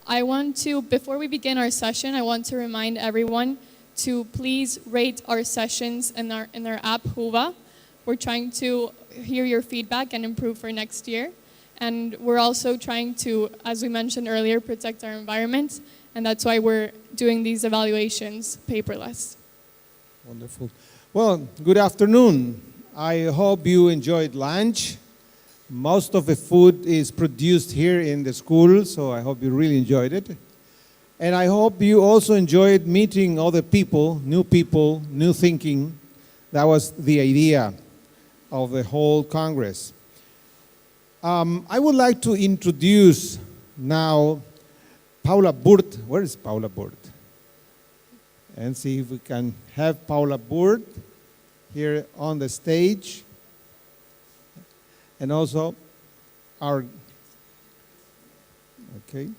Before we begin our session, I want to remind everyone to please rate our sessions in our app, Huva. We're trying to hear your feedback and improve for next year. And we're also trying to, as we mentioned earlier, protect our environment. And that's why we're doing these evaluations paperless. Wonderful. Well, good afternoon. I hope you enjoyed lunch. Most of the food is produced here in the school, so I hope you really enjoyed it. And I hope you also enjoyed meeting other people, new thinking. That was the idea of the whole Congress. I would like to introduce now Paula Burt. Where is Paula Burt? And see if we can have Paula Burt here on the stage. And also our, okay.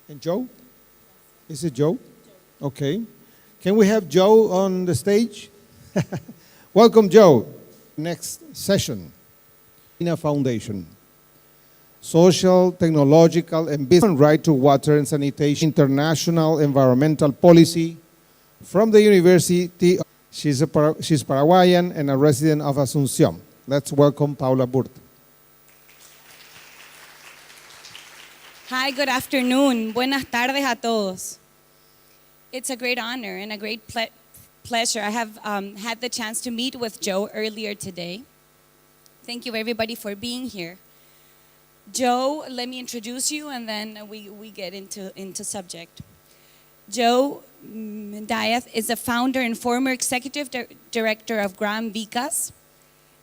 And Joe? Is it Joe? Okay. Can we have Joe on the stage? Welcome, Joe. Next session. INA Foundation. Social, technological, and business right to water and sanitation, international environmental policy from the University. She's Paraguayan and a resident of Asunción. Let's welcome Paula Burt. Hi, good afternoon. Buenas tardes a todos. It's a great honor and a great pleasure. I have had the chance to meet with Joe earlier today. Thank you everybody for being here. Joe, let me introduce you and then we get into subject. Joe Diaz is the founder and former executive director of Gram Vikas,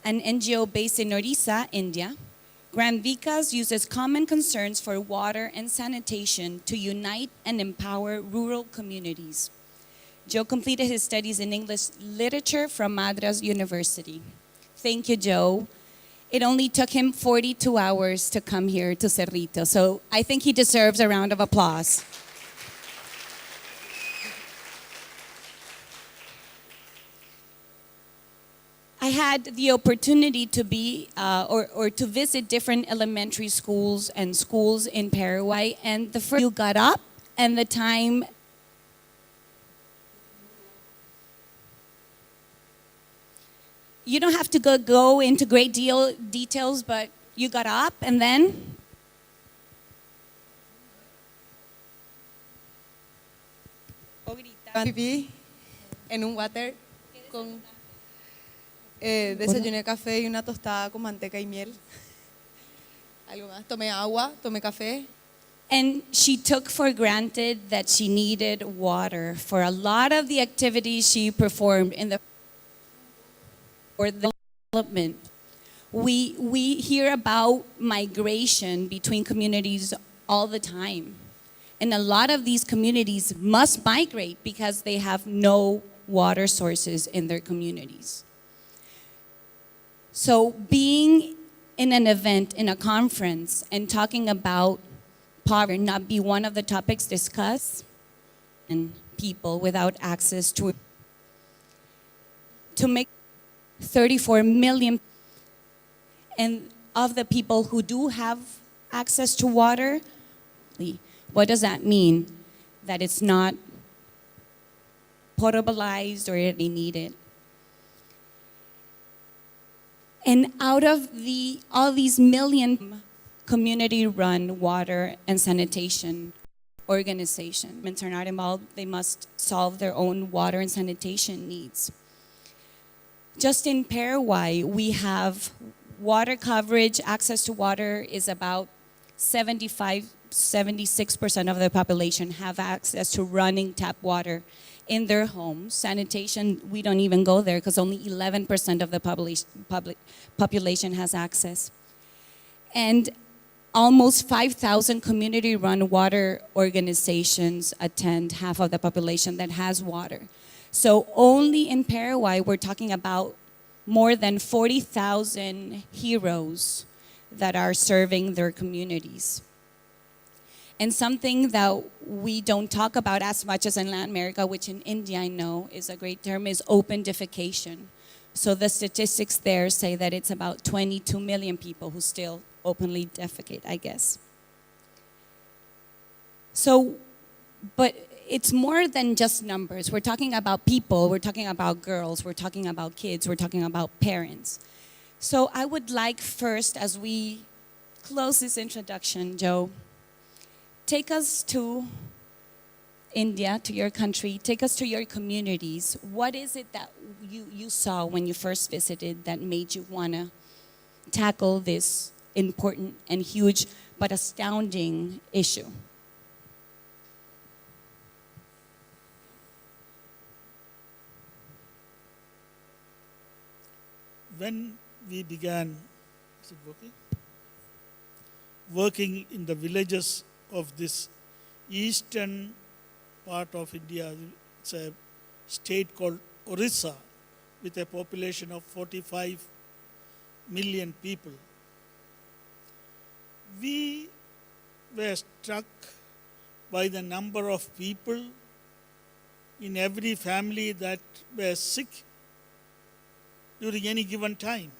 an NGO based in Orissa, India. Gram Vikas uses common concerns for water and sanitation to unite and empower rural communities. Joe completed his studies in English literature from Madras University. Thank you, Joe. It only took him 42 hours to come here to Cerrito, so I think he deserves a round of applause. I had the opportunity to be or to visit different elementary schools and schools in Paraguay, and the first you got up and the time you don't have to go into great details, but you got up and then Viví en un water con desayuné café y una tostada con manteca y miel. Algo más. Tomé agua, tomé café. and she took for granted that she needed water for a lot of the activities she performed in the development. We hear about migration between communities all the time. And a lot of these communities must migrate because they have no water sources in their communities. So being in an event, in a conference, and talking about poverty not be one of the topics discussed, and people without access to make 34 million, and of the people who do have access to water, what does that mean? That it's not potabilized or they need it. And out of all these million community-run water and sanitation organizations are not involved, they must solve their own water and sanitation needs. Just in Paraguay, we have water coverage, access to water is about 76% of the population have access to running tap water in their homes. Sanitation, we don't even go there because only 11% of the population has access. And almost 5,000 community-run water organizations attend half of the population that has water. So only in Paraguay, we're talking about more than 40,000 heroes that are serving their communities. And something that we don't talk about as much as in Latin America, which in India I know is a great term, is open defecation. So the statistics there say that it's about 22 million people who still openly defecate, I guess. So, but it's more than just numbers. We're talking about people, we're talking about girls, we're talking about kids, we're talking about parents. So I would like first, as we close this introduction, Joe, take us to India, to your country, take us to your communities. What is it that you saw when you first visited that made you want to tackle this important and huge but astounding issue? When we began, is it working? Working in the villages of this eastern part of India, it's a state called Orissa, with a population of 45 million people. We were struck by the number of people in every family that were sick during any given time.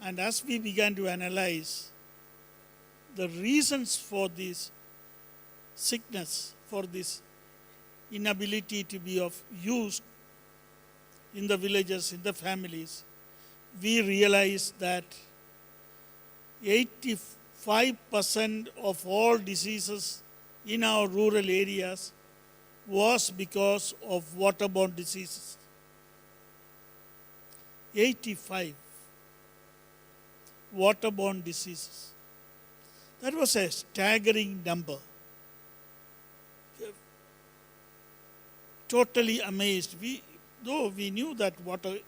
And as we began to analyze the reasons for this sickness, for this inability to be of use in the villages, in the families, we realized that 85% of all diseases in our rural areas was because of waterborne diseases. 85 waterborne diseases. That was a staggering number. Totally amazed. Though we knew that water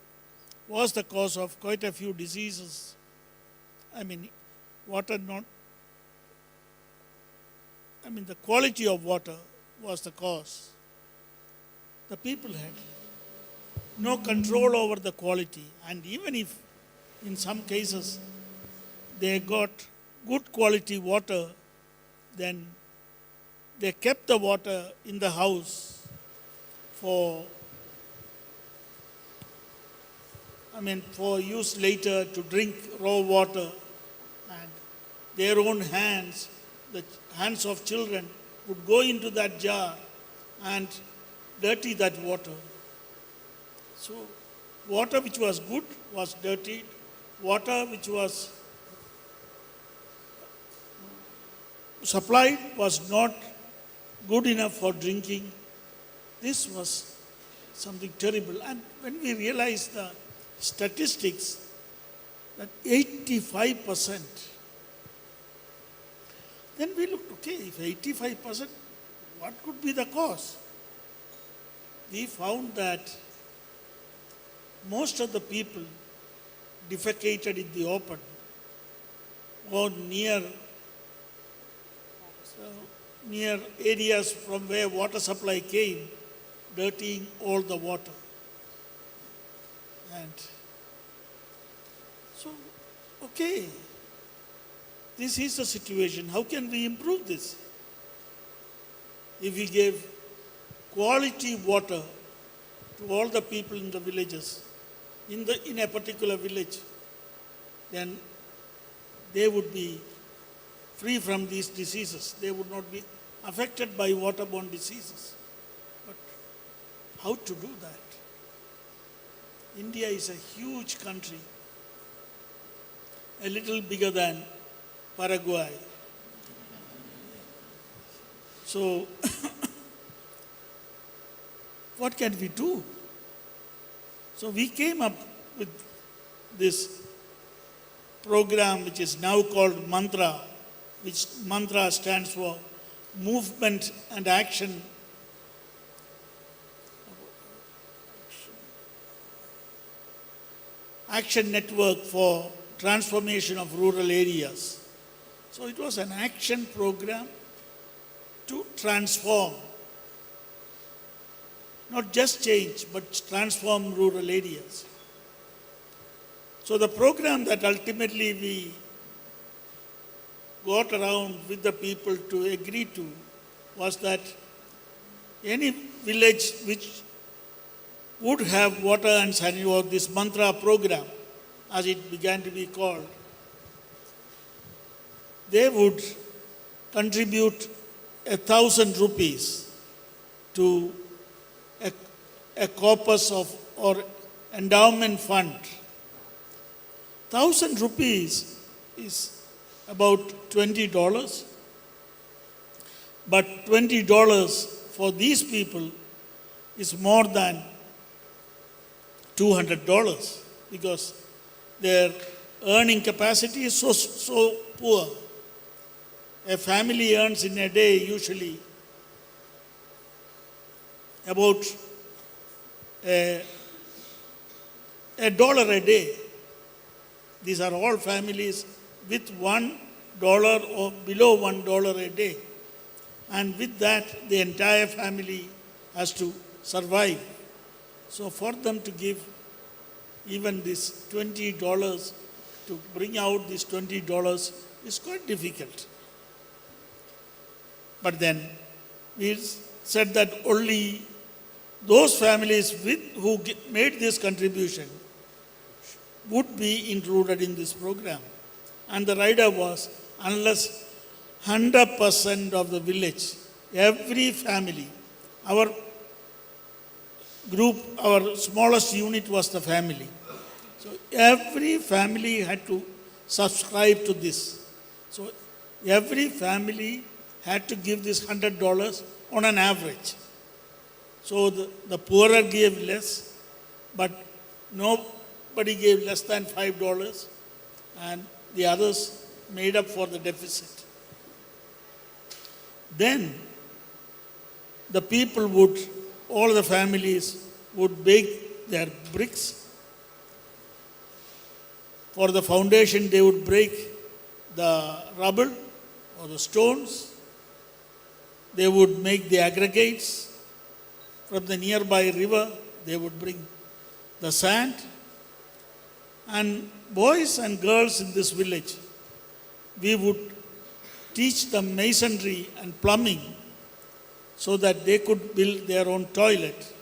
was the cause of quite a few diseases. The quality of water was the cause. The people had no control over the quality, and even if in some cases they got good quality water, then they kept the water in the house for use later to drink raw water, and their own hands, the hands of children, would go into that jar and dirty that water. So, water which was good was dirtied, water which was supplied was not good enough for drinking. This was something terrible. And when we realized the statistics, that 85%, then we looked, okay, if 85%, what could be the cause? We found that most of the people defecated in the open or near areas from where water supply came, dirtying all the water. And so, okay, this is the situation. How can we improve this? If we gave quality water to all the people in the villages, in a particular village, then they would be free from these diseases. They would not be affected by waterborne diseases. But how to do that? India is a huge country, a little bigger than Paraguay. So, what can we do? So we came up with this program which is now called Mantra, which Mantra stands for Movement and Action. Action Network for Transformation of Rural Areas. So it was an action program to transform, not just change, but transform rural areas. So the program that ultimately we got around with the people to agree to was that any village which would have water and sanitary, or this Mantra program, as it began to be called, they would contribute 1,000 rupees to a corpus of or endowment fund. 1,000 rupees is about $20, but $20 for these people is more than $200 because their earning capacity is so poor. A family earns in a day usually about a dollar a day. These are all families with $1 or below $1 a day. And with that, the entire family has to survive. So for them to give even this $20, to bring out this $20 is quite difficult. But then we said that only those families who made this contribution would be included in this program. And the rider was, unless 100% of the village, every family, our group, our smallest unit was the family. So every family had to subscribe to this. So every family had to give this $100 on an average. So the poorer gave less, but nobody gave less than $5, and the others made up for the deficit. Then the people all the families would bake their bricks. For the foundation, they would break the rubble or the stones. They would make the aggregates. From the nearby river, they would bring the sand. And boys and girls in this village, we would teach them masonry and plumbing so that they could build their own toilet.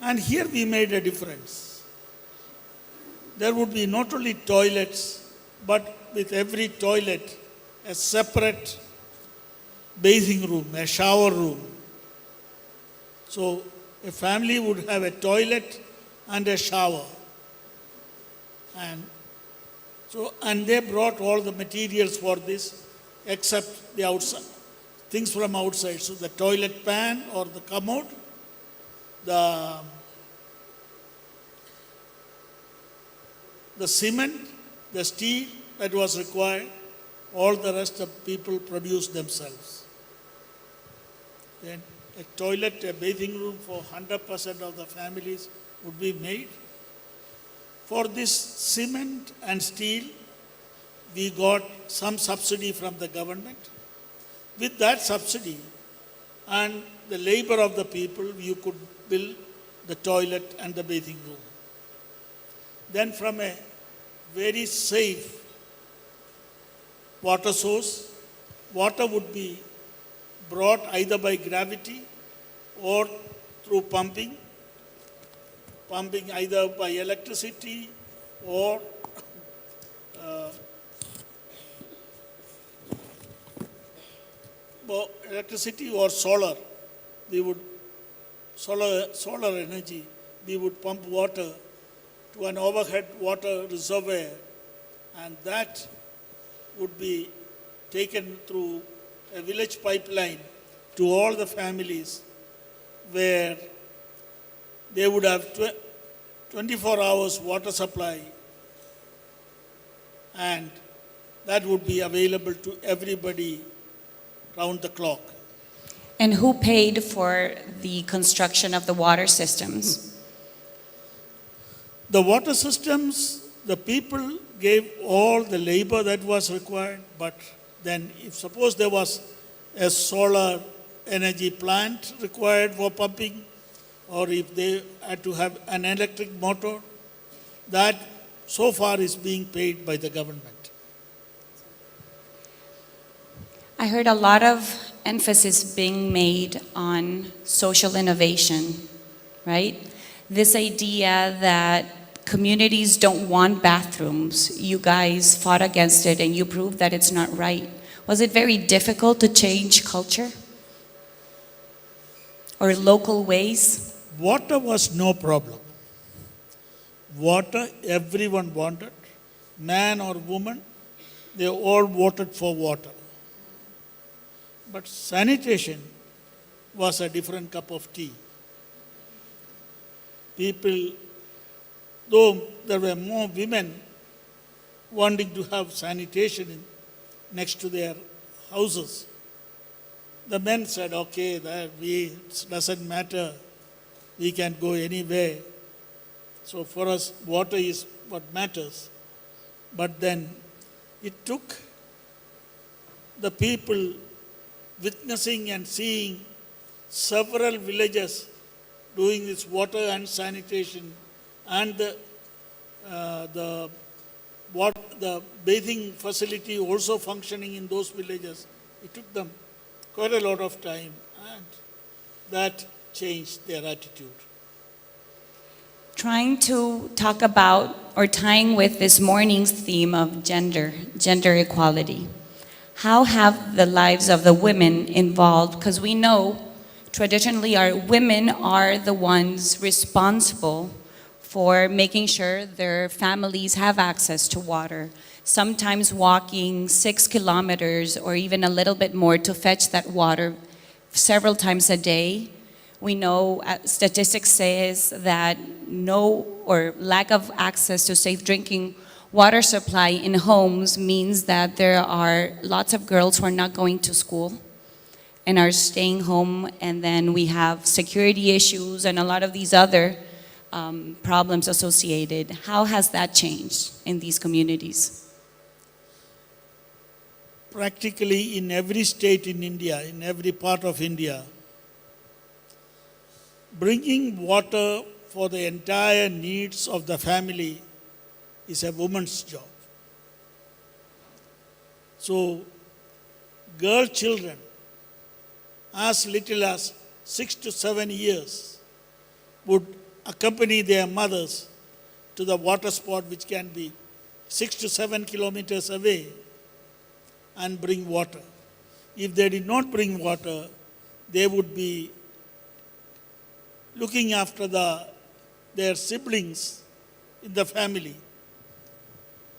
And here we made a difference. There would be not only toilets, but with every toilet, a separate bathing room, a shower room. So a family would have a toilet and a shower. And they brought all the materials for this, except the outside, things from outside. So the toilet pan or the commode, the cement, the steel that was required, all the rest of people produced themselves. Then a toilet, a bathing room for 100% of the families would be made. For this cement and steel, we got some subsidy from the government. With that subsidy and the labor of the people, you could build the toilet and the bathing room. Then from a very safe water source, water would be brought either by gravity or through pumping either by electricity or solar. Solar energy. We would pump water to an overhead water reservoir, and that would be taken through a village pipeline to all the families, where they would have 24 hours water supply, and that would be available to everybody round the clock. And who paid for the construction of the water systems? The water systems, the people gave all the labor that was required, but then if suppose there was a solar energy plant required for pumping, or if they had to have an electric motor, that so far is being paid by the government. I heard a lot of emphasis being made on social innovation, right? This idea that communities don't want bathrooms. You guys fought against it and you proved that it's not right. Was it very difficult to change culture or local ways? Water was no problem. Water, everyone wanted. Man or woman, they all voted for water. But sanitation was a different cup of tea. People, though there were more women wanting to have sanitation next to their houses, the men said, okay, it doesn't matter, we can go anywhere. So for us, water is what matters. But then it took the people witnessing and seeing several villages doing this water and sanitation and the bathing facility also functioning in those villages. It took them quite a lot of time, and that changed their attitude. Trying to talk about, or tying with this morning's theme of gender equality. How have the lives of the women involved? Because we know traditionally our women are the ones responsible for making sure their families have access to water, sometimes walking 6 kilometers or even a little bit more to fetch that water several times a day. We know statistics says that no or lack of access to safe drinking water supply in homes means that there are lots of girls who are not going to school and are staying home, and then we have security issues and a lot of these other problems associated. How has that changed in these communities? Practically in every state in India, in every part of India, bringing water for the entire needs of the family is a woman's job. So, girl children, as little as 6 to 7 years, would accompany their mothers to the water spot, which can be 6 to 7 kilometers away, and bring water. If they did not bring water, they would be looking after their siblings in the family.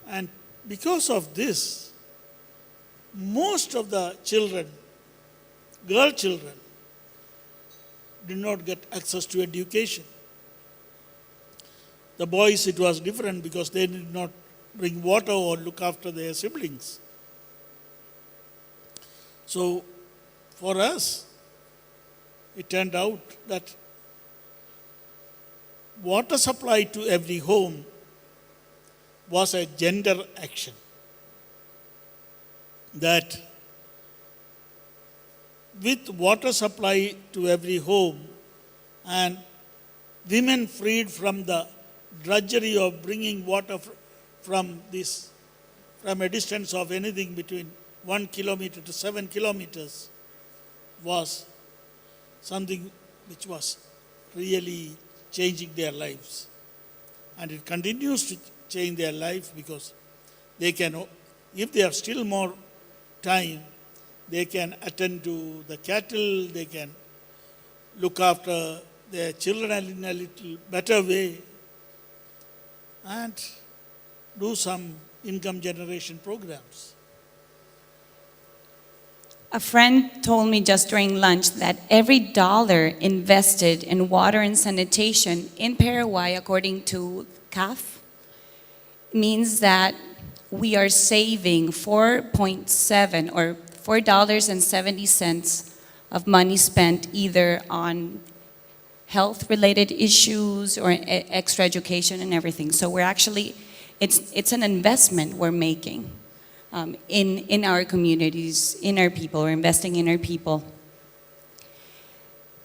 And because of this, most of the children, girl children, did not get access to education. The boys, it was different because they did not bring water or look after their siblings. So, for us, it turned out that water supply to every home was a gender action. That with water supply to every home and women freed from the drudgery of bringing water from a distance of anything between 1 kilometer to 7 kilometers, was something which was really changing their lives. And it continues to change their life because they can, if they have still more time, they can attend to the cattle, they can look after their children in a little better way, and do some income generation programs. A friend told me just during lunch that every dollar invested in water and sanitation in Paraguay, according to CAF, means that we are saving 4.7 or $4.70 of money spent either on health-related issues or extra education and everything. So we're actually, it's an investment we're making in our communities, in our people. We're investing in our people.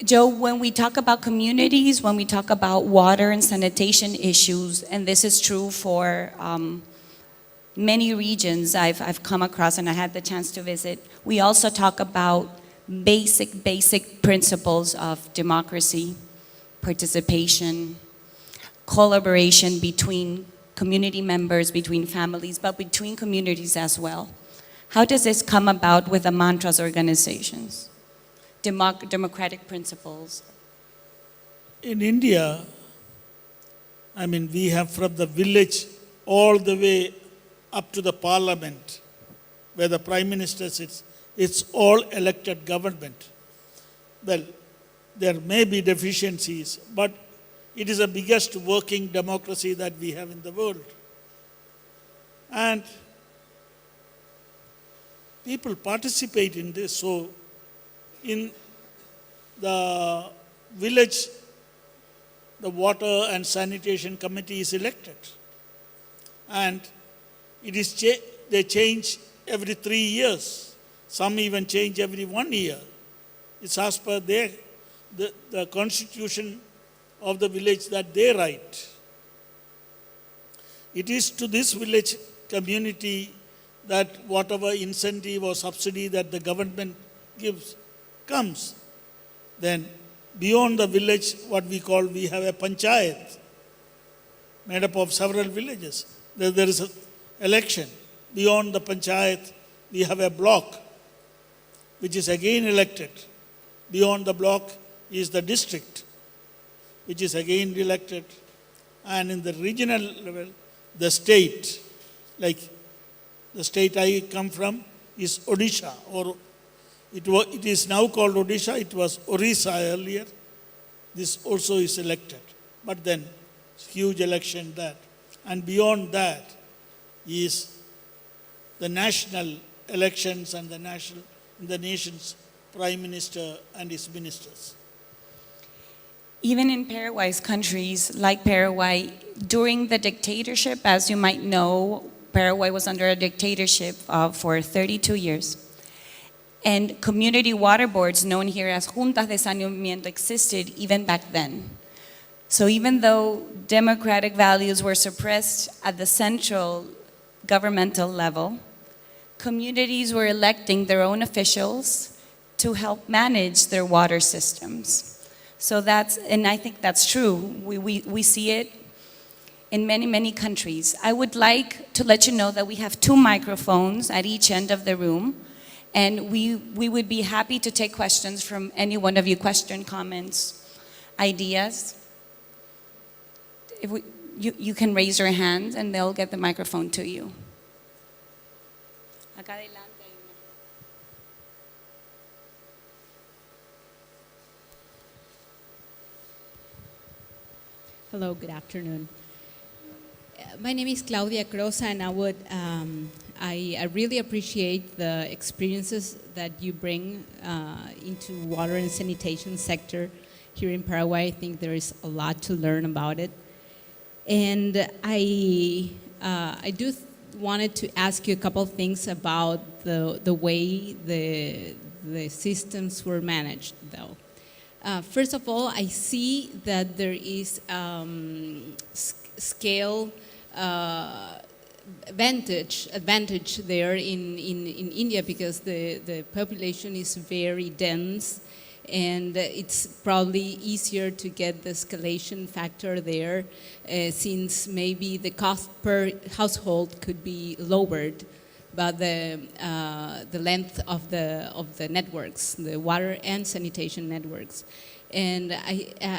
Joe, when we talk about communities, when we talk about water and sanitation issues, and this is true for many regions I've come across and I had the chance to visit, we also talk about basic principles of democracy, participation, collaboration between community members, between families, but between communities as well. How does this come about with the mantras organizations? Democratic principles. In India, I mean, we have from the village all the way up to the parliament, where the prime minister sits. It's all elected government. Well, there may be deficiencies, but it is the biggest working democracy that we have in the world. And people participate in this. So, in the village, the water and sanitation committee is elected. And it is they change every 3 years. Some even change every 1 year. It's as per the constitution of the village that they write. It is to this village community that whatever incentive or subsidy that the government gives comes. Then beyond the village, what we have a panchayat made up of several villages. There is an election. Beyond the panchayat, we have a block, which is again elected. Beyond the block is the district, which is again elected. And in the regional level, the state, like the state I come from is Odisha, or it is now called Odisha, it was Orissa earlier. This also is elected. But then, huge election that. And beyond that is the national elections and the nation's prime minister and his ministers. Even in Paraguay's countries, like Paraguay, during the dictatorship, as you might know, Paraguay was under a dictatorship for 32 years. And community water boards, known here as juntas de saneamiento, existed even back then. So even though democratic values were suppressed at the central governmental level, communities were electing their own officials to help manage their water systems. So and I think that's true. We see it in many, many countries. I would like to let you know that we have 2 microphones at each end of the room, and we would be happy to take questions from any one of you, comments, ideas. You can raise your hand and they'll get the microphone to you. Acá adelante hay una. Hello, good afternoon. My name is Claudia Crosa, and I really appreciate the experiences that you bring into water and sanitation sector here in Paraguay. I think there is a lot to learn about it. And I wanted to ask you a couple of things about the way the systems were managed, though. First of all, I see that there is scale advantage there in India, because the population is very dense, and it's probably easier to get the escalation factor there, since maybe the cost per household could be lowered, but the length of the networks, the water and sanitation networks. And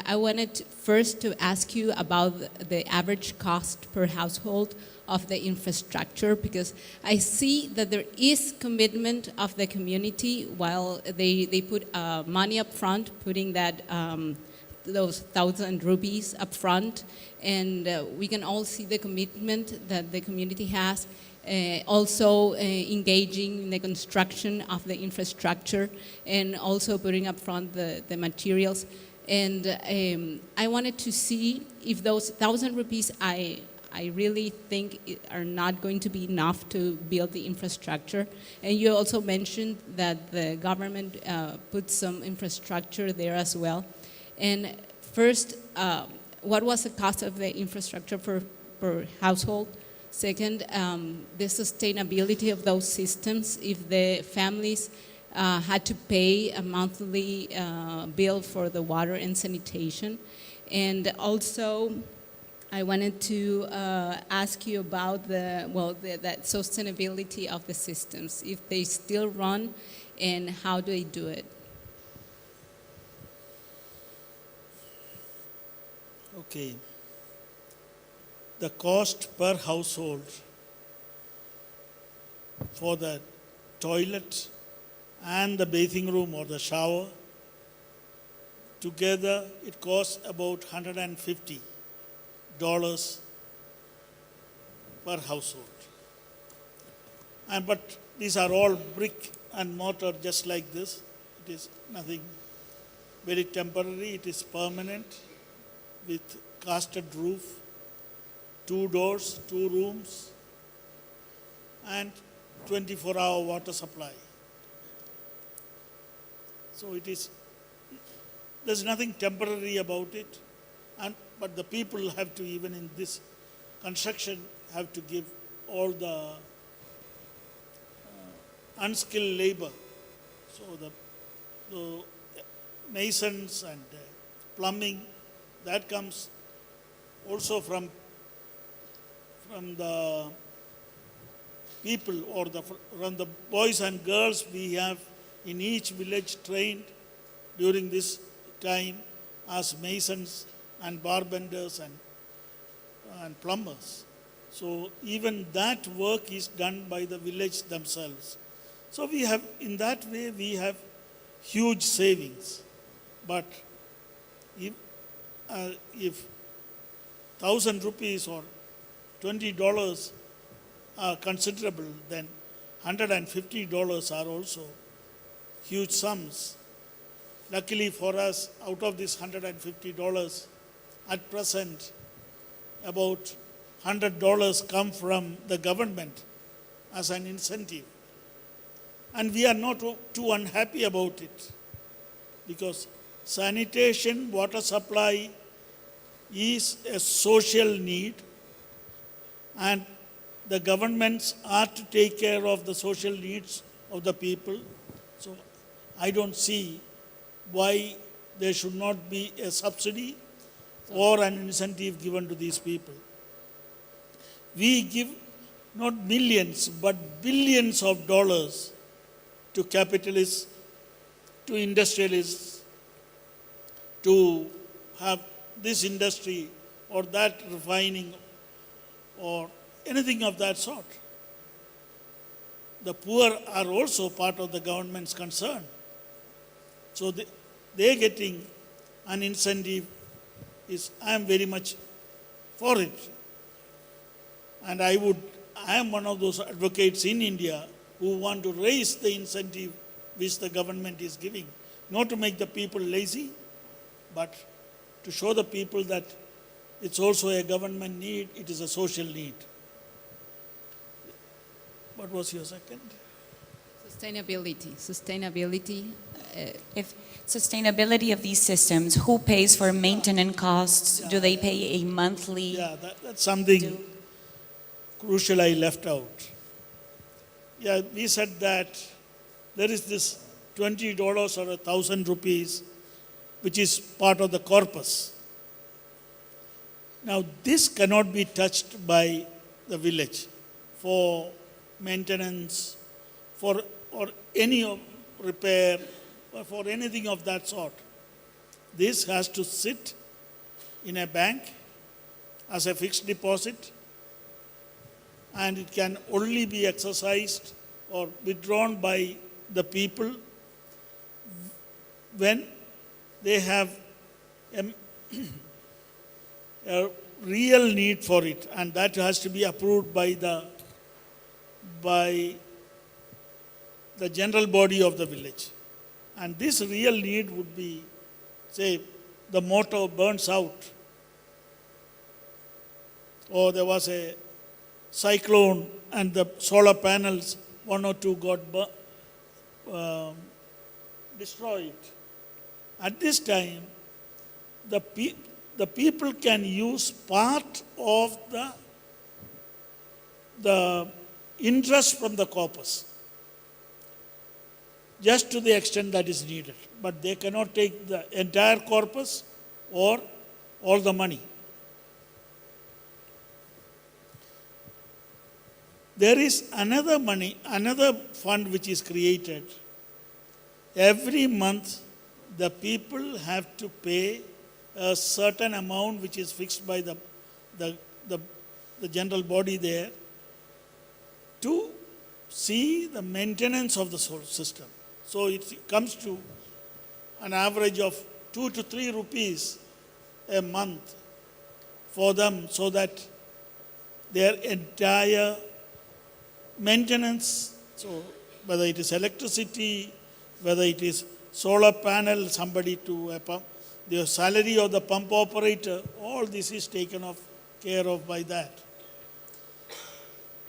I wanted first to ask you about the average cost per household of the infrastructure, because I see that there is commitment of the community while they put money up front, putting that those 1,000 rupees up front, and we can all see the commitment that the community has. Also engaging in the construction of the infrastructure, and also putting up front the materials. And I wanted to see if those 1,000 rupees I really think are not going to be enough to build the infrastructure. And you also mentioned that the government put some infrastructure there as well. And first, what was the cost of the infrastructure per household? Second, the sustainability of those systems, if the families had to pay a monthly bill for the water and sanitation. And also, I wanted to ask you about that sustainability of the systems, if they still run, and how do they do it? Okay. The cost per household for the toilet and the bathing room or the shower, together it costs about $150 per household. But these are all brick and mortar just like this. It is nothing very temporary, it is permanent with casted roof, 2 doors, 2 rooms, and 24-hour water supply. So there's nothing temporary about it, but the people have to, even in this construction, have to give all the unskilled labor. So the masons and plumbing, that comes also from the people or from the boys and girls we have in each village trained during this time as masons and barbenders and plumbers. So even that work is done by the village themselves. So in that way we have huge savings. But if 1,000 rupees or $20 are considerable, then $150 are also huge sums. Luckily for us, out of this $150, at present, about $100 come from the government as an incentive. And we are not too unhappy about it, because sanitation, water supply is a social need, and the governments are to take care of the social needs of the people. So I don't see why there should not be a subsidy or an incentive given to these people. We give not millions but billions of dollars to capitalists, to industrialists, to have this industry or that refining or anything of that sort. The poor are also part of the government's concern. So they're getting an incentive. I am very much for it. And I am one of those advocates in India who want to raise the incentive which the government is giving. Not to make the people lazy, but to show the people that it's also a government need, it is a social need. What was your second? Sustainability. If sustainability of these systems, who pays for maintenance costs? Do they pay a monthly? Yeah, that's something crucial I left out. Yeah, we said that there is this $20 or 1,000 rupees, which is part of the corpus. Now, this cannot be touched by the village for maintenance, or any repair, or for anything of that sort. This has to sit in a bank as a fixed deposit, and it can only be exercised or withdrawn by the people when they have a real need for it, and that has to be approved by the general body of the village. And this real need would be, say, the motor burns out, or there was a cyclone and the solar panels, 1 or 2 got destroyed. At this time, the people can use part of the interest from the corpus, just to the extent that is needed. But they cannot take the entire corpus or all the money. There is another fund which is created. Every month, the people have to pay a certain amount which is fixed by the general body there to see the maintenance of the solar system. So it comes to an average of 2 to 3 rupees a month for them, so that their entire maintenance, so whether it is electricity, whether it is solar panel, somebody to a pump, the salary of the pump operator, all this is taken care of by that.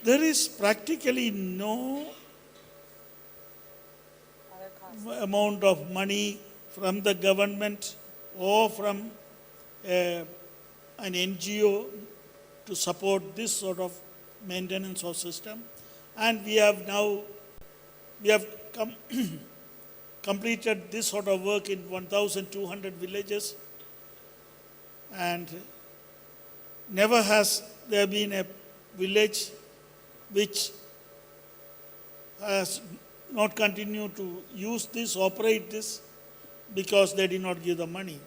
There is practically no amount of money from the government or from an NGO to support this sort of maintenance of system. And we have completed this sort of work in 1,200 villages, and never has there been a village which has not continued to use this, operate this, because they did not give the money.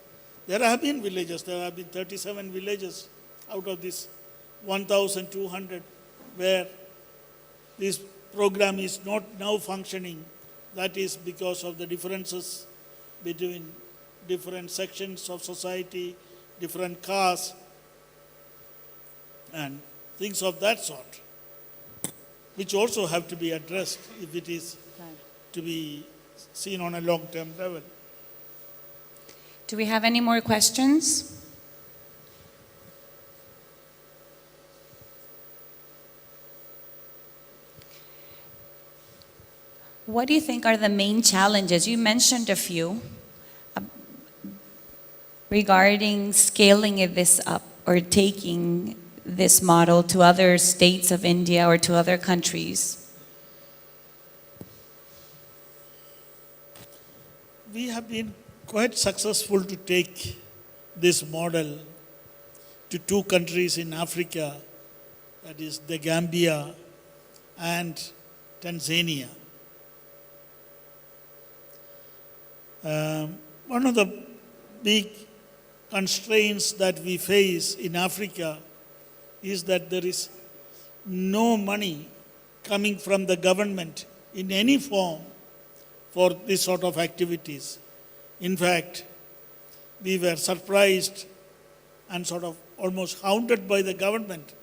There have been 37 villages out of this 1,200 where this program is not now functioning. That is because of the differences between different sections of society, different castes, and things of that sort, which also have to be addressed if it is to be seen on a long-term level. Do we have any more questions? What do you think are the main challenges? You mentioned a few regarding scaling this up or taking this model to other states of India or to other countries. We have been quite successful to take this model to 2 countries in Africa, that is the Gambia and Tanzania. One of the big constraints that we face in Africa is that there is no money coming from the government in any form for this sort of activities. In fact, we were surprised and sort of almost hounded by the government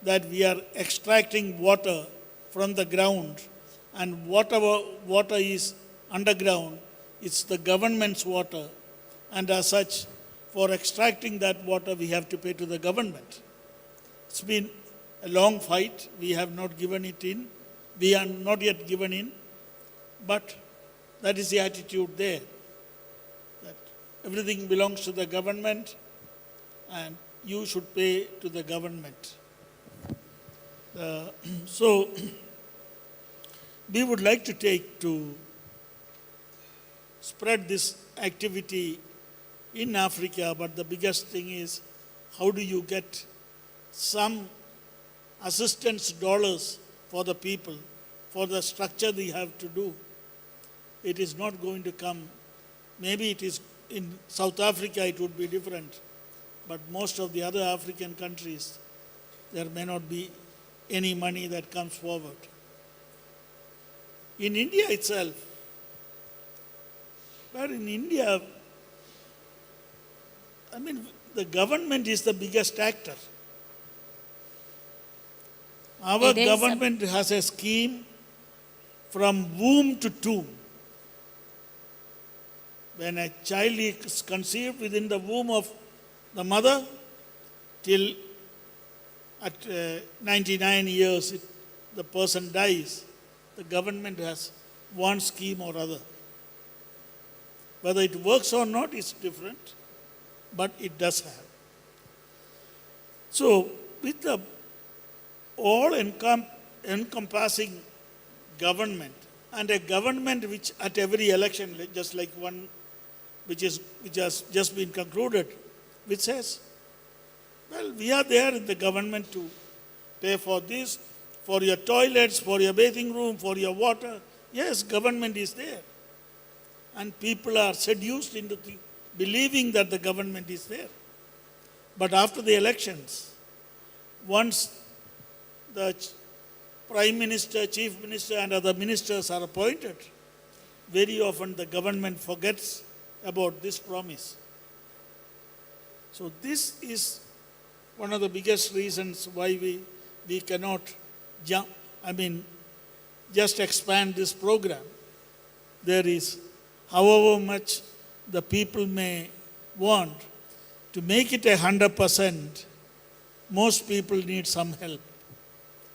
that we are extracting water from the ground, and whatever water is underground, it's the government's water, and as such, for extracting that water, we have to pay to the government. It's been a long fight. We have not given it in. We are not yet given in, but that is the attitude there, that everything belongs to the government and you should pay to the government. So, we would like to spread this activity in Africa, but the biggest thing is, how do you get some assistance dollars for the people, for the structure they have to do? It is not going to come. Maybe it is in South Africa, it would be different, but most of the other African countries, there may not be any money that comes forward. In India itself, but in India, the government is the biggest actor. Our government has a scheme from womb to tomb. When a child is conceived within the womb of the mother, till at 99 years the person dies, the government has one scheme or other. Whether it works or not is different, but it does have. So, with the all-encompassing government, and a government which at every election, just like one which has just been concluded, which says, well, we are there in the government to pay for this, for your toilets, for your bathing room, for your water. Yes, government is there. And people are seduced into believing that the government is there. But after the elections, once the Prime Minister, Chief Minister, and other ministers are appointed, very often the government forgets about this promise. So this is one of the biggest reasons why we cannot just expand this program. There is, however much the people may want, to make it 100%, most people need some help,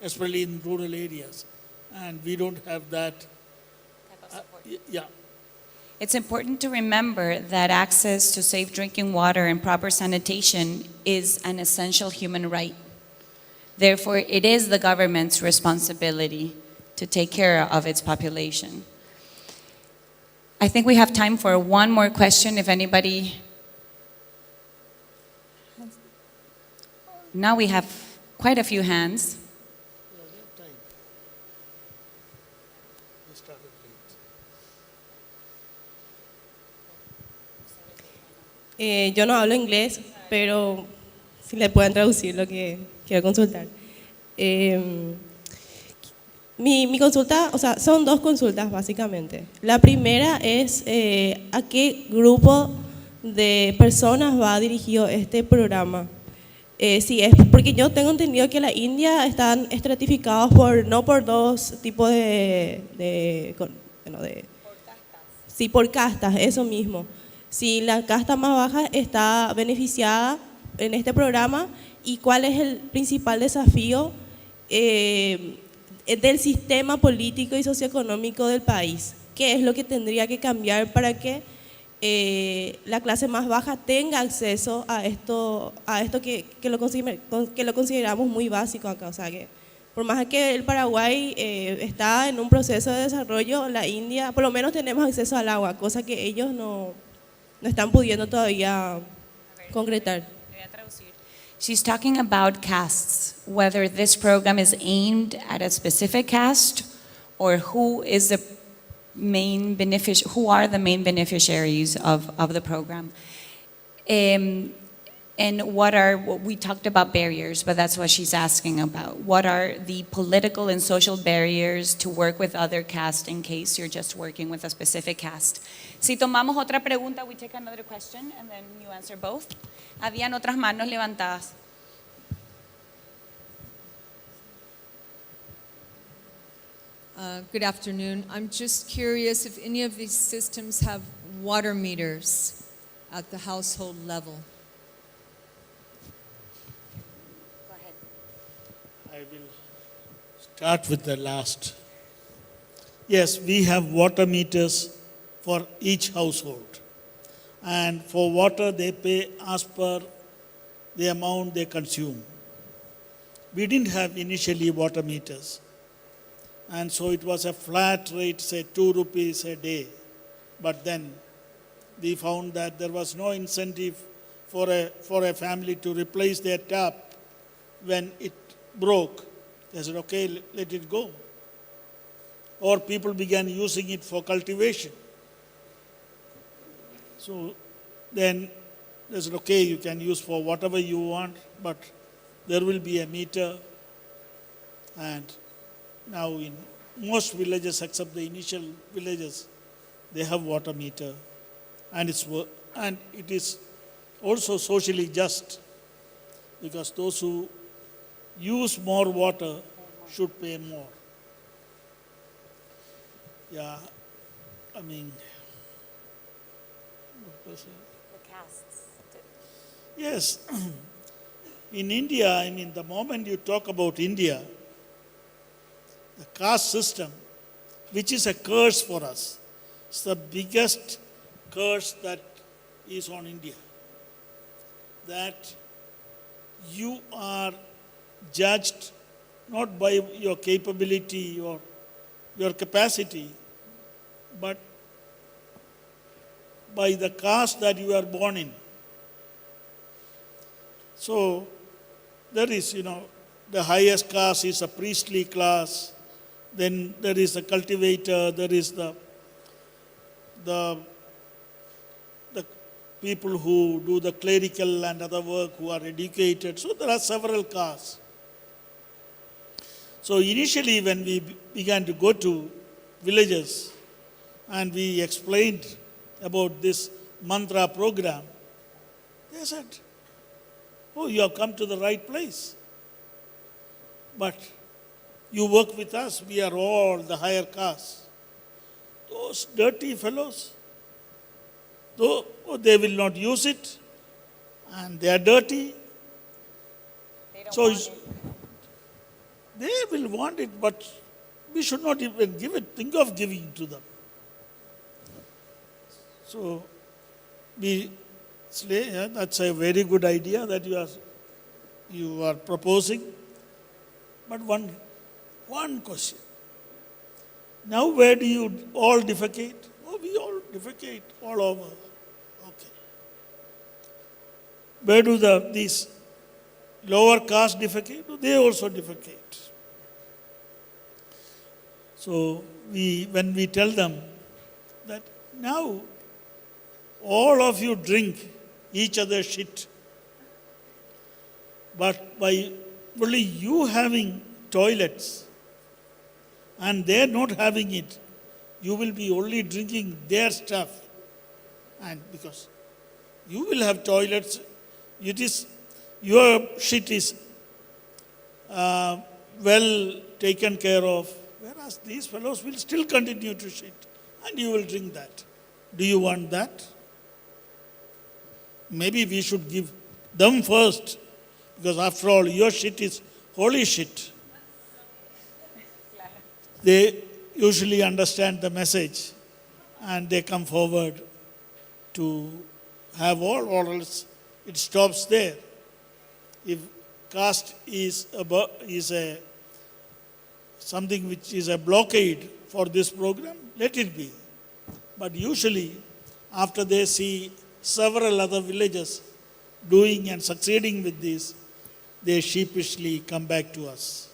especially in rural areas. And we don't have that. Yeah. It's important to remember that access to safe drinking water and proper sanitation is an essential human right. Therefore, it is the government's responsibility to take care of its population. I think we have time for one more question, if anybody. Now we have quite a few hands. Yo no hablo inglés, pero si le pueden traducir lo que quiero consultar. Mi consulta, o sea, son dos consultas básicamente. La primera es a qué grupo de personas va dirigido este programa. Sí, es porque yo tengo entendido que la India están estratificados no por dos tipos sí, por castas, eso mismo. Si la casta más baja está beneficiada en este programa y cuál es el principal desafío del sistema político y socioeconómico del país. ¿Qué es lo que tendría que cambiar para que la clase más baja tenga acceso a esto que lo consideramos muy básico acá? O sea, que por más que el Paraguay está en un proceso de desarrollo, la India, por lo menos tenemos acceso al agua, cosa que ellos no están pudiendo todavía concretar. She's talking about castes, whether this program is aimed at a specific caste or who are the main beneficiaries of the program. And what we talked about barriers, but that's what she's asking about. What are the political and social barriers to work with other castes in case you're just working with a specific caste? Si tomamos otra pregunta, we take another question and then you answer both. Habían otras manos levantadas. Good afternoon. I'm just curious if any of these systems have water meters at the household level. Go ahead. I will start with the last. Yes, we have water meters for each household. And for water, they pay as per the amount they consume. We didn't have initially water meters. And so it was a flat rate, say 2 rupees a day. But then we found that there was no incentive for a family to replace their tap when it broke. They said, okay, let it go. Or people began using it for cultivation. So then they said, okay, you can use for whatever you want, but there will be a meter. And now in most villages, except the initial villages, they have water meter. And it is also socially just, because those who use more water should pay more. Yeah, I mean, what was it? The castes. Yes. In India, the moment you talk about India, the caste system, which is a curse for us, it's the biggest curse that is on India. That you are judged not by your capability or your capacity, but by the caste that you are born in. So there is, the highest caste is a priestly class, then there is a cultivator, there is the people who do the clerical and other work who are educated. So there are several castes. So initially when we began to go to villages and we explained about this mantra program, they said, oh, you have come to the right place. But you work with us, we are all the higher caste. Those dirty fellows, though they will not use it, and they are dirty. They will want it, but we should not even give it, think of giving to them. So, that's a very good idea that you are proposing. But one question. Now where do you all defecate? Oh, we all defecate all over. Okay. Where do these lower caste defecate? They also defecate. So when we tell them that now all of you drink each other's shit, but by only you having toilets and they're not having it, you will be only drinking their stuff. And because you will have toilets, your shit is well taken care of, whereas these fellows will still continue to shit and you will drink that. Do you want that? Maybe we should give them first, because after all, your shit is holy shit. They usually understand the message and they come forward to have all, or else it stops there. If caste is something which is a blockade for this program, let it be. But usually, after they see several other villages doing and succeeding with this, they sheepishly come back to us.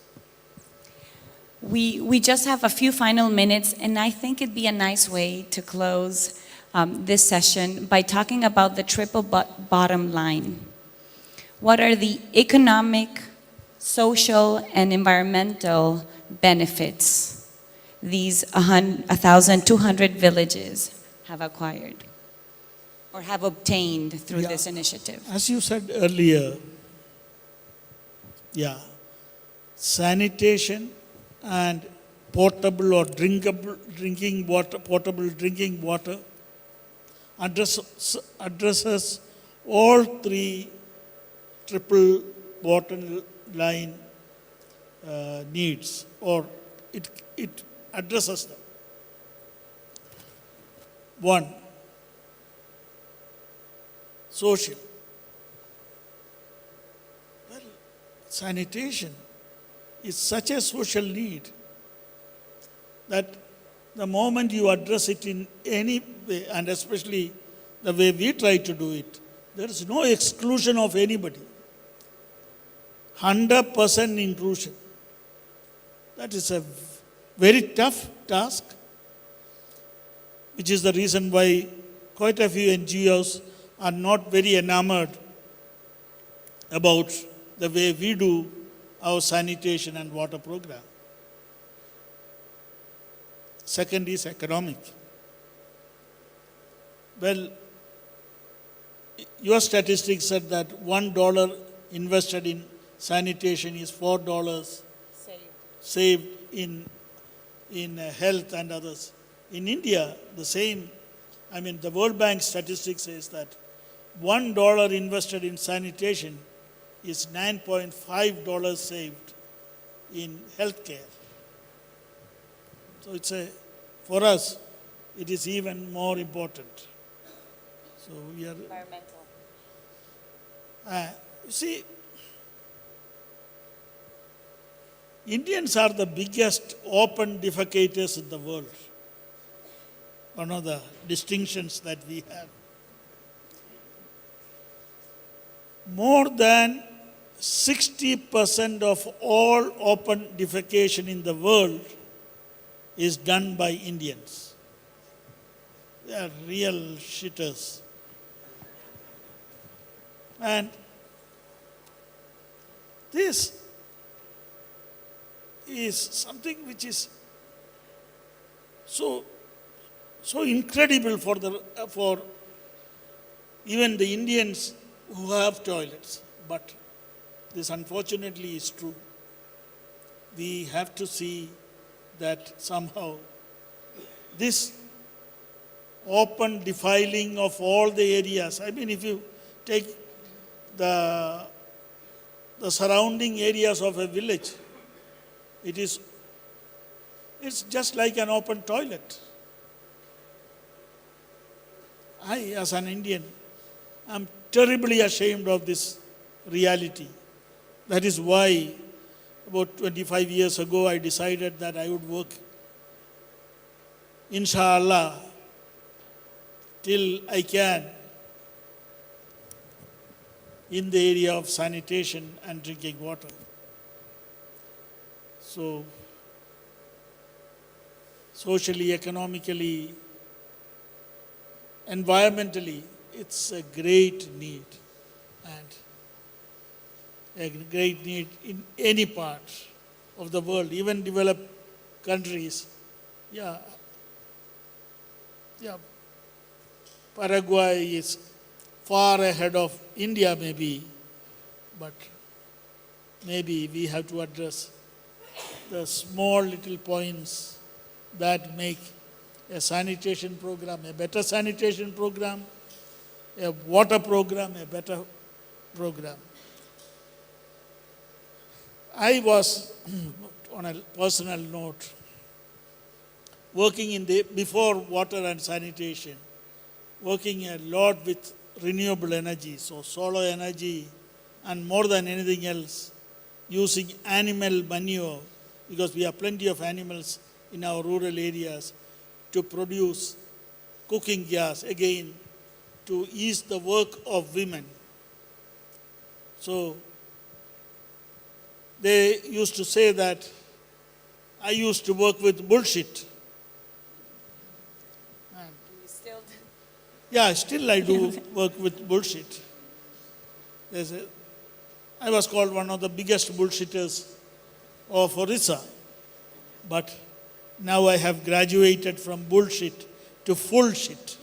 We just have a few final minutes, and I think it'd be a nice way to close this session by talking about the triple bottom line. What are the economic, social, and environmental benefits these 1,200 villages have acquired or have obtained through this initiative? As you said earlier, sanitation and portable or drinking water addresses all three triple bottom line needs, or it addresses them. One, social. Well, sanitation is such a social need that the moment you address it in any way, and especially the way we try to do it, there is no exclusion of anybody. 100% inclusion. That is a very tough task, which is the reason why quite a few NGOs are not very enamored about the way we do our sanitation and water program. Second is economic. Well, your statistics said that $1 invested in sanitation is $4 saved in health and others. In India, the same, the World Bank statistics says that $1 invested in sanitation is $9.5 saved in healthcare. So for us, it is even more important. So we are Environmental. You see, Indians are the biggest open defecators in the world. One of the distinctions that we have. More than 60% of all open defecation in the world is done by Indians. They are real shitters. And this is something which is so incredible for even the Indians who have toilets. But this unfortunately is true. We have to see that somehow this open defiling of all the areas, I mean, if you take the surrounding areas of a village, it's just like an open toilet. I, as an Indian, am terribly ashamed of this reality. That is why about 25 years ago I decided that I would work, inshallah, till I can in the area of sanitation and drinking water. So, socially, economically, environmentally, it's a great need, and a great need in any part of the world, even developed countries. Yeah, Paraguay is far ahead of India maybe, but maybe we have to address the small little points that make a sanitation program, a better sanitation program, a water program, a better program. I was, on a personal note, working before water and sanitation, working a lot with renewable energy, so solar energy, and more than anything else, using animal manure, because we have plenty of animals in our rural areas, to produce cooking gas, again, to ease the work of women. So, they used to say that I used to work with bullshit. Yeah, still I do work with bullshit. I was called one of the biggest bullshitters of Orissa. But now I have graduated from bullshit to full shit.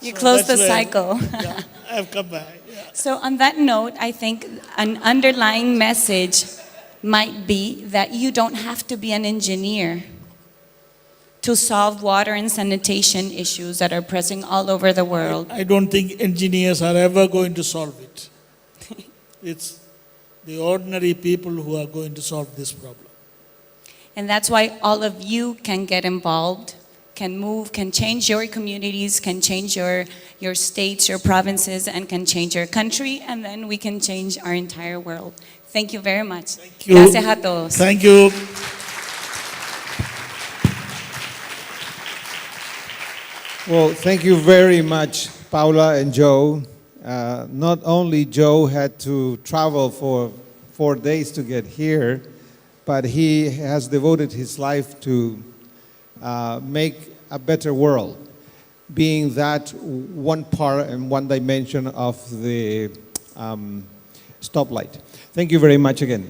You So close the that's where, cycle. Yeah, I have come back. Yeah. So on that note, I think an underlying message might be that you don't have to be an engineer to solve water and sanitation issues that are pressing all over the world. I don't think engineers are ever going to solve it. It's the ordinary people who are going to solve this problem. And that's why all of you can get involved, can move, can change your communities, can change your states, your provinces, and can change your country, and then we can change our entire world. Thank you very much. Thank you. Gracias a todos. Thank you. Well, thank you very much, Paula and Joe. Not only Joe had to travel for 4 days to get here, but he has devoted his life to make a better world, being that one part and one dimension of the stoplight. Thank you very much again.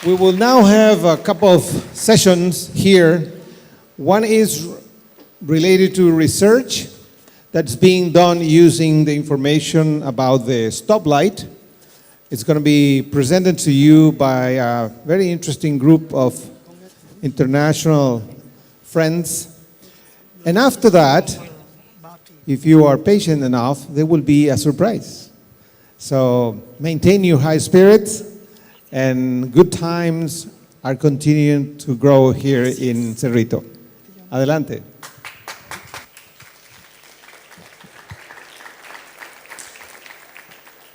We will now have a couple of sessions here. One is related to research that's being done using the information about the stoplight. It's going to be presented to you by a very interesting group of international friends. And after that, if you are patient enough, there will be a surprise. So maintain your high spirits, and good times are continuing to grow here in Cerrito. Adelante.